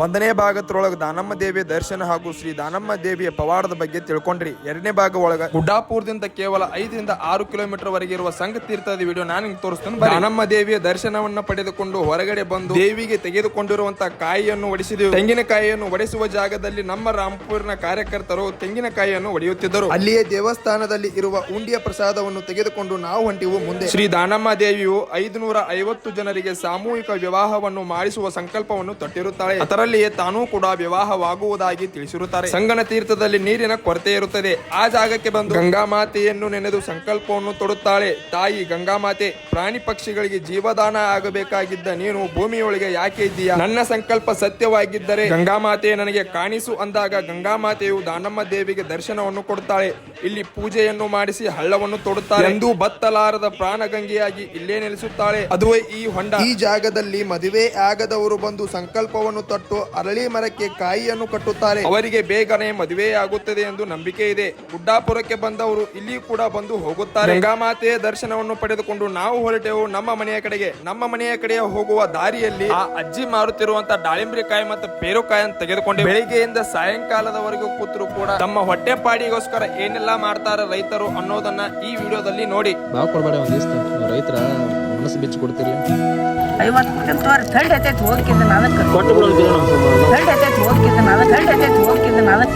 ಒಂದನೇ ಭಾಗದೊಳಗೆ ದಾನಮ್ಮ ದೇವಿಯ ದರ್ಶನ ಹಾಗೂ ಶ್ರೀ ದಾನಮ್ಮ ದೇವಿಯ ಪವಾಡದ ಬಗ್ಗೆ ತಿಳ್ಕೊಂಡ್ರಿ. ಎರಡನೇ ಭಾಗ ಒಳಗ ಗುಡ್ಡಾಪುರದಿಂದ ಕೇವಲ 5 ರಿಂದ 6 ಕಿಲೋಮೀಟರ್ ವರೆಗೆ ಇರುವ ಸಂಘ ತೀರ್ಥದ ವಿಡಿಯೋ ನಾನು ನಿಮ್ಗೆ ತೋರಿಸ್ತೇನೆ. ದಾನಮ್ಮ ದೇವಿಯ ದರ್ಶನವನ್ನ ಪಡೆದುಕೊಂಡು ಹೊರಗಡೆ ಬಂದು ದೇವಿಗೆ ತೆಗೆದುಕೊಂಡಿರುವಂತಹ ಕಾಯಿಯನ್ನು ಒಡಿಸಿದೆವು. ತೆಂಗಿನಕಾಯಿಯನ್ನು ಒಡೆಸುವ ಜಾಗದಲ್ಲಿ ನಮ್ಮ ರಾಂಪುರಿನ ಕಾರ್ಯಕರ್ತರು ತೆಂಗಿನಕಾಯಿಯನ್ನು ಒಡೆಯುತ್ತಿದ್ದರು. ಅಲ್ಲಿಯೇ ದೇವಸ್ಥಾನದಲ್ಲಿ ಇರುವ ಉಂಡಿಯ ಪ್ರಸಾದವನ್ನು ತೆಗೆದುಕೊಂಡು ನಾವು ಹೊಂಟಿವು ಮುಂದೆ. ಶ್ರೀ ದಾನಮ್ಮ ದೇವಿಯು 550 ಜನರಿಗೆ ಸಾಮೂಹಿಕ ವಿವಾಹವನ್ನು ಮಾಡಿಸುವ ಸಂಕಲ್ಪವನ್ನು ತೊಟ್ಟಿರುತ್ತಾಳೆ. ಅದರಲ್ಲಿಯೇ ತಾನೂ ಕೂಡ ವಿವಾಹವಾಗುವುದಾಗಿ ತಿಳಿಸಿರುತ್ತಾರೆ. ಸಂಗನ ತೀರ್ಥದಲ್ಲಿ ನೀರಿನ ಕೊರತೆ ಇರುತ್ತದೆ. ಆ ಜಾಗಕ್ಕೆ ಬಂದು ಗಂಗಾ ಮಾತೆಯನ್ನು ನೆನೆದು ಸಂಕಲ್ಪವನ್ನು ತೊಡುತ್ತಾಳೆ. ತಾಯಿ ಗಂಗಾ ಮಾತೆ, ಪ್ರಾಣಿ ಪಕ್ಷಿಗಳಿಗೆ ಜೀವದಾನ ಆಗಬೇಕಾಗಿದ್ದ ನೀನು ಭೂಮಿಯೊಳಗೆ ಯಾಕೆ ಇದ್ದೀಯಾ? ನನ್ನ ಸಂಕಲ್ಪ ಸತ್ಯವಾಗಿದ್ದರೆ ಗಂಗಾ ಮಾತೆ ನನಗೆ ಕಾಣಿಸು ಅಂದಾಗ ಗಂಗಾ ಮಾತೆಯು ದಾನಮ್ಮ ದೇವಿಗೆ ದರ್ಶನವನ್ನು ಕೊಡುತ್ತಾಳೆ. ಇಲ್ಲಿ ಪೂಜೆಯನ್ನು ಮಾಡಿಸಿ ಹಳ್ಳವನ್ನು ತೊಡುತ್ತಾಳೆ. ಎಂದು ಬತ್ತಲಾರದ ಪ್ರಾಣಗಂಗೆಯಾಗಿ ಇಲ್ಲೇ ನೆಲೆಸುತ್ತಾಳೆ. ಅದುವೇ ಈ ಹೊಂಡ. ಈ ಜಾಗದಲ್ಲಿ ಮದುವೆ ಆಗದವರು ಬಂದು ಸಂಕಲ್ಪವನ್ನು ತೊಟ್ಟು ಅರಳಿ ಮರಕ್ಕೆ ಕಾಯಿಯನ್ನು ಕಟ್ಟುತ್ತಾರೆ. ಅವರಿಗೆ ಬೇಗನೆ ಮದುವೆ ಆಗುತ್ತದೆ ಎಂದು ನಂಬಿಕೆ ಇದೆ. ಗುಡ್ಡಾಪುರಕ್ಕೆ ಬಂದವರು ಇಲ್ಲಿ ಕೂಡ ಬಂದು ಹೋಗುತ್ತಾರೆ. ಗಂಗಾಮಾತೆಯ ದರ್ಶನವನ್ನು ಪಡೆದುಕೊಂಡು ನಾವು ಹೊರಟೆವು ನಮ್ಮ ಮನೆಯ ಕಡೆಗೆ. ನಮ್ಮ ಮನೆಯ ಕಡೆ ಹೋಗುವ ದಾರಿಯಲ್ಲಿ ಆ ಅಜ್ಜಿ ಮಾರುತ್ತಿರುವಂತಹ ದಾಳಿಂಬರಿಕಾಯಿ ಮತ್ತು ಪೇರುಕಾಯಿ ತೆಗೆದುಕೊಂಡೆ. ಬೆಳಿಗ್ಗೆಯಿಂದ ಸಾಯಂಕಾಲದವರೆಗೂ ಕೂತರು ಕೂಡ ತಮ್ಮ ಹೊಟ್ಟೆ ಪಾಡಿಗೋಸ್ಕರ ಏನೆಲ್ಲ ಮಾಡ್ತಾರೆ ರೈತರು ಅನ್ನೋದನ್ನ ಈ ವಿಡಿಯೋದಲ್ಲಿ ನೋಡಿ. ರೈತರ ಮನಸ್ಸು ಬಿಚ್ಚಿ ಕೊಡ್ತೀರಿ. 50 ಕೊಡ್ತೀನಿ ತೋರಿ. ಥರ್ಡ್ ಹತ್ತೈತಿ ಹೋಗಿದ್ದ ನಾಲ್ಕು. ಥರ್ಡ್ ಹತ್ತೈತಿ ಹೋಗಿದ್ದ ನಾಲ್ಕು.